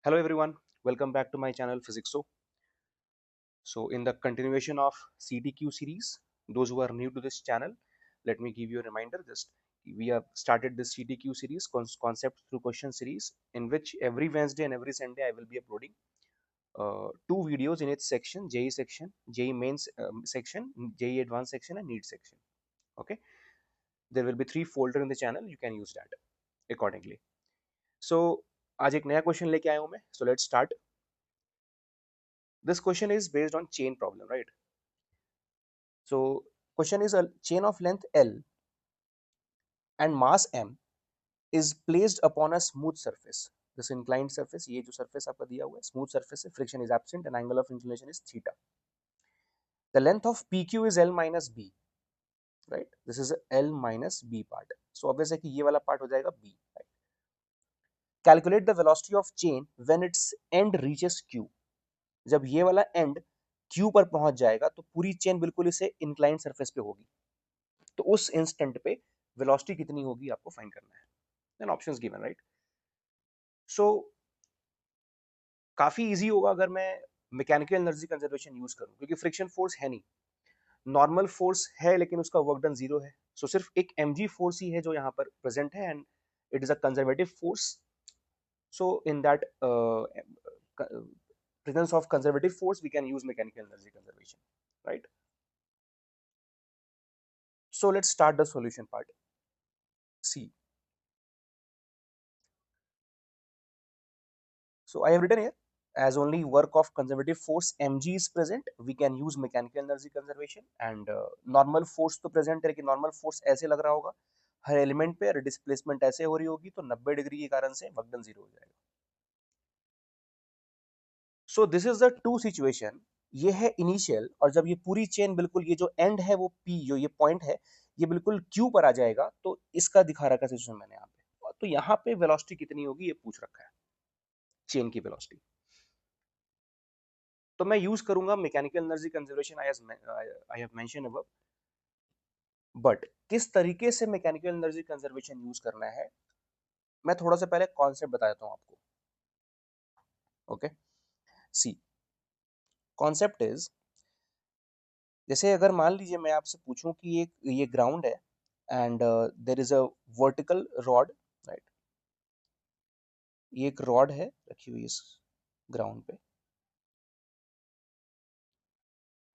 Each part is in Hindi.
Hello everyone, welcome back to my channel Physics. So in the continuation of CTQ series, those who are new to this channel, let me give you a reminder. Just we have started this CTQ series, concept through question series, in which every Wednesday and every Sunday I will be uploading two videos in each section: JE section, JE mains section, JE advanced section, and NEET section. Okay, there will be three folder in the channel. You can use that accordingly. So आज एक नया क्वेश्चन लेके आया हूँ मैं. So let's start. This question is based on chain problem, right? So question is a chain of length L and mass M is placed upon a smooth surface. This inclined surface, ये जो surface आपका दिया हुआ है, smooth surface है, friction is absent and angle of inclination is theta. The length of PQ is L minus B, right? This is a L minus B part. So obvious है कि ये वाला part हो जाएगा B, right? Calculate the velocity of chain when its end reaches Q. जब ये वाला end Q पर पहुंच जाएगा तो पूरी चेन बिल्कुल इसे inclined surface पे होगी. तो उस इंस्टेंट पे वेलोसिटी कितनी होगी आपको फाइंड करना है. Then options given, right? So काफी इजी होगा अगर मैं मैकेनिकल एनर्जी कंजर्वेशन यूज करूं, क्योंकि फ्रिक्शन फोर्स है नहीं, नॉर्मल फोर्स है लेकिन उसका वर्क डन जीरो है. सो सिर्फ एक mg फोर्स ही है जो यहाँ पर प्रेजेंट है, and it is a conservative force. So in that presence of conservative force we can use mechanical energy conservation, right? So let's start the solution part. See, so I have written here, as only work of conservative force mg is present, we can use mechanical energy conservation. And normal force तो present है, लेकिन normal force ऐसे लग रहा होगा हर एलिमेंट पे, डिस्प्लेसमेंट ऐसे हो रही होगी, तो 90 डिग्री के कारण से वर्क डन जीरो हो जाएगा. So this is the two situation. ये है इनिशियल, और जब ये पूरी चेन बिल्कुल, ये जो एंड है वो P, जो ये पॉइंट है, ये बिल्कुल Q पर आ जाएगा, तो इसका दिखा रखा सिचुएशन मैंने यहाँ पे. तो यहाँ पे वेलोसिटी कितनी होगी ये पूछ रखा है, चेन की वेलोसिटी. तो मैं यूज करूंगा mechanical energy conservation, I have mention above. But किस तरीके से मैकेनिकल एनर्जी कंजर्वेशन यूज करना है, मैं थोड़ा सा पहले कॉन्सेप्ट बता देता हूं आपको. ओके, सी, कॉन्सेप्ट इज, जैसे अगर मान लीजिए मैं आपसे पूछूं कि ये ग्राउंड है, and there is a vertical rod, right? ये एक रॉड है रखी हुई इस ग्राउंड पे,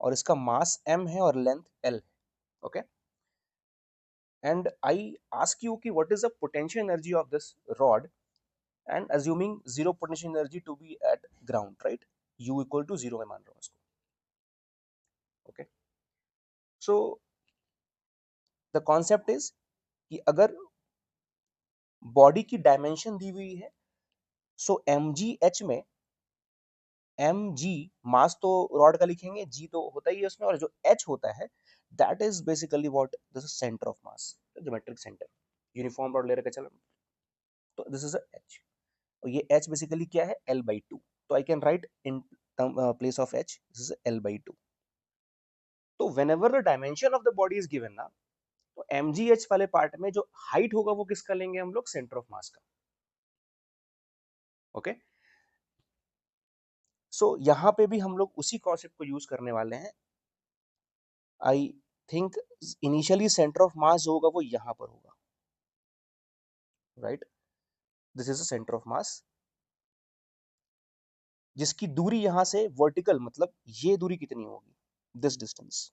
और इसका मास m है और लेंथ l है. Okay, and I ask you कि what is the potential energy of this rod, and assuming zero potential energy to be at ground, right? U equal to zero मैं मान रहा हूँ इसको. Okay, so the concept is कि अगर बॉडी की डायमेंशन दी हुई है, so mgh में mg मास तो रॉड का लिखेंगे, g तो होता ही है उसमें, और जो h होता है that is basically what this is center of mass, geometric centre. Uniform rod ले रखा, चलो, तो दिस इज a h, और ये h बेसिकली क्या है, l by 2. तो I can write in place of h, this is l by 2. तो whenever the dimension of the body is given ना, तो mgh वाले पार्ट में जो हाइट होगा वो किसका लेंगे हम लोग, सेंटर ऑफ मास का. ओके, सो यहाँ पे भी हम लोग उसी कॉन्सेप्ट को यूज करने वाले हैं. I think initially centre of mass जो होगा वो यहाँ पर होगा, right? This is the centre of mass, जिसकी दूरी यहाँ से वर्टिकल, मतलब ये दूरी कितनी होगी, this distance.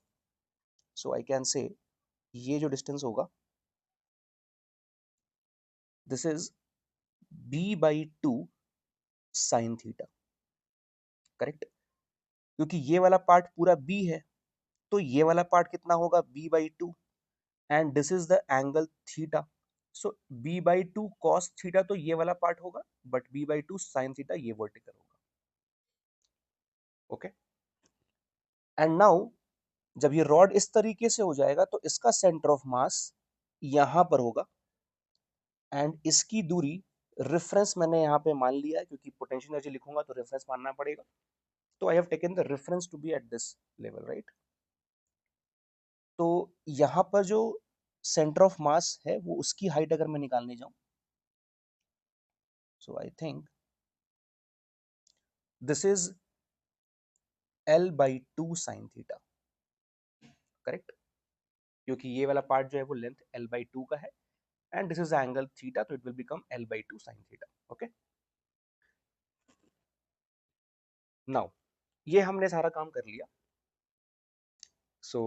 So I can say ये जो डिस्टेंस होगा, this is b by 2 sin theta, correct? क्योंकि ये वाला पार्ट पूरा b है, तो ये वाला पार्ट कितना होगा, b by 2, and this is the angle theta. So b by 2 cos theta तो ये वाला पार्ट होगा, but b by 2 sin theta ये वर्टिकल होगा. ओके, एंड नाउ जब ये रॉड इस तरीके से हो जाएगा तो इसका सेंटर ऑफ मास यहां पर होगा, एंड इसकी दूरी, रेफरेंस मैंने यहाँ पे मान लिया है, क्योंकि पोटेंशियल एनर्जी लिखूंगा तो रेफरेंस मानना पड़ेगा. तो I have taken the reference to be at this level, right? तो यहाँ पर जो सेंटर ऑफ मास है वो उसकी हाइट अगर मैं निकालने जाऊं, so I think this is L/2 sine theta, correct, क्योंकि ये वाला पार्ट जो है वो लेंथ L/2 का है and this is angle theta, तो it will become L/2 sine theta. Okay, now ये हमने सारा काम कर लिया। सो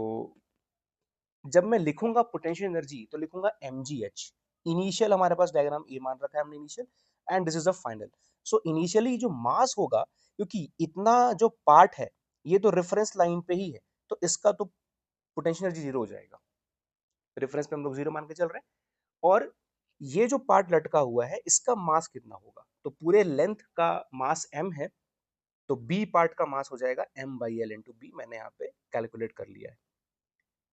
जब मैं लिखूंगा पोटेंशियल एनर्जी तो लिखूंगा mgh। इनिशियल हमारे पास डायग्राम ये मान रखा है हमने initial, and this is a final. So initially जो मास होगा, क्योंकि इतना जो पार्ट है ये तो रेफरेंस लाइन पे ही है, तो इसका तो पोटेंशियल एनर्जी जीरो हो जाएगा। रेफरेंस पे हम लोग जीरो मान के चल रहे हैं, और ये जो पार्ट लटका हुआ है इसका मास कितना होगा, तो पूरे लेंथ का मास m है, तो b पार्ट का मास हो जाएगा m/l इंटू बी। मैंने यहाँ पे कैलकुलेट कर लिया है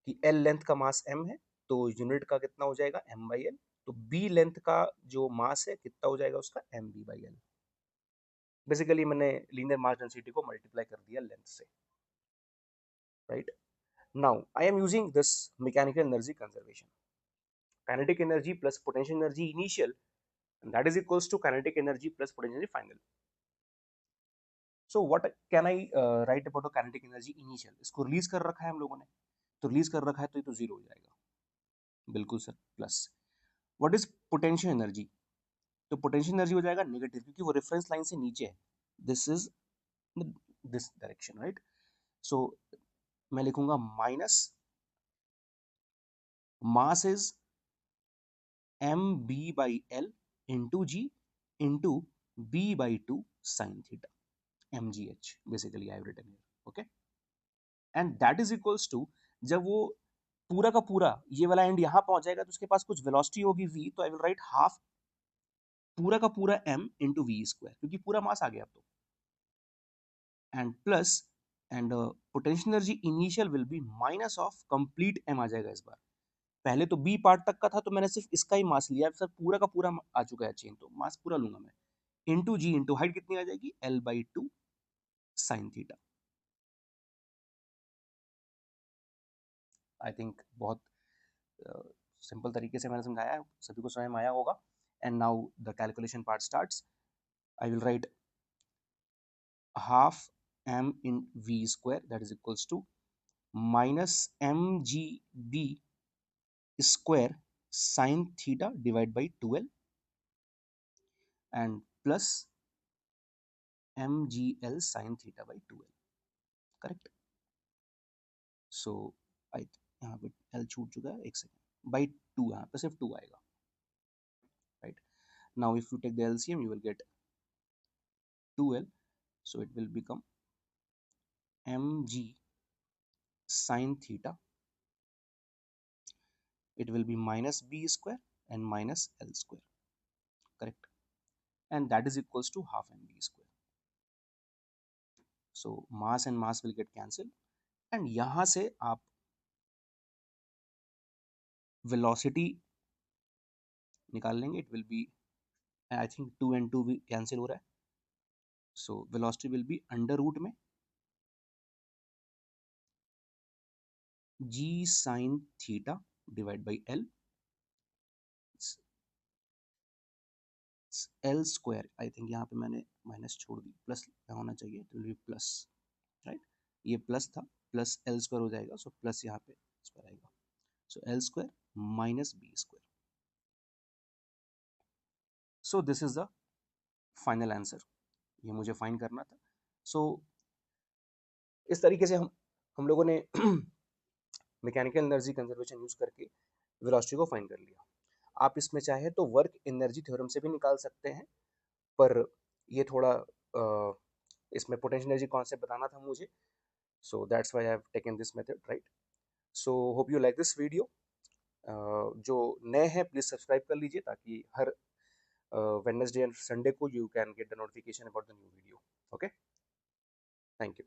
कि l लेंथ का मास m है, तो यूनिट का कितना हो जाएगा m/l, तो b लेंथ का जो मास है कितना हो जाएगा उसका mb/l। बेसिकली मैंने लीनियर मास डेंसिटी को मल्टीप्लाई कर दिया लेंथ से, right. Now I am using this mechanical energy conservation, kinetic energy plus potential energy initial, that is equals to kinetic energy plus potential energy final. So what can I write about kinetic energy initial? इसको रिलीज कर रखा है हम लोगों ने, तो रिलीज कर रखा है तो ये तो जीरो हो जाएगा, बिल्कुल sir, plus what is potential energy? तो पोटेंशियल एनर्जी हो जाएगा नेगेटिव, क्योंकि वो रेफरेंस लाइन से नीचे है, this is this direction, right. So मैं लिखूंगा minus mass is mb/l into g into b/2 sine theta, mgh basically I have written here, okay. And that is equals to, जब वो पूरा का पूरा ये वाला एंड यहां पहुंच जाएगा तो उसके पास कुछ वेलोसिटी होगी v, तो आई विल राइट हाफ पूरा का पूरा m इंटू वी स्क्वायर, क्योंकि पूरा मास आ गया अब तो, and plus and potential energy initial will be minus of complete m आ जाएगा इस बार। पहले तो b पार्ट तक का था तो मैंने सिर्फ इसका ही मास लिया, सर पूरा का पूरा आ चुका है चेन, तो मास पूरा लूंगा मैं, इंटू जी इंटू हाइट कितनी आ जाएगी L/2 sine theta. I think बहुत सिंपल तरीके से मैंने समझाया है, सभी को समझ में आया होगा। And now the calculation part starts. I will write half m in v square, that is equals to minus mgb square sin theta divided by 12 and plus mgl sin theta by 12, correct. So आई यहाँ पे l छूट चुका है, एक सेकेंड, बाई 2, यहाँ पे सिर्फ 2 आएगा, right. Now if you take the LCM you will get 2l, so it will become mg sin theta, it will be minus b square and minus l square, correct, and that is equals to half mb square. So mass and mass will get cancelled, and यहाँ से आप velocity निकाल लेंगे, it will be, I think 2 and 2 भी cancel हो रहा है, so velocity will be under root में g sin theta divided by l, l square, I think यहाँ पे मैंने माइनस छोड़ दी, प्लस होना चाहिए, it will be plus, right, ये प्लस था, प्लस l square हो जाएगा, so प्लस यहाँ पे स्क्वायर आएगा, so l square minus b square. So this is the final answer, ये मुझे फाइंड करना था। सो इस तरीके से हम लोगों ने मैकेनिकल एनर्जी कंजर्वेशन यूज करके वेलोसिटी को फाइंड कर लिया। आप इसमें चाहे तो वर्क एनर्जी थ्योरम से भी निकाल सकते हैं, पर ये थोड़ा इसमें पोटेंशियल एनर्जी कॉन्सेप्ट बताना था मुझे, so that's why I have taken this method, right. So hope you like this video. जो नए हैं प्लीज सब्सक्राइब कर लीजिए, ताकि हर वेडनेसडे एंड संडे को you can get the notification about the new video, okay. Thank you.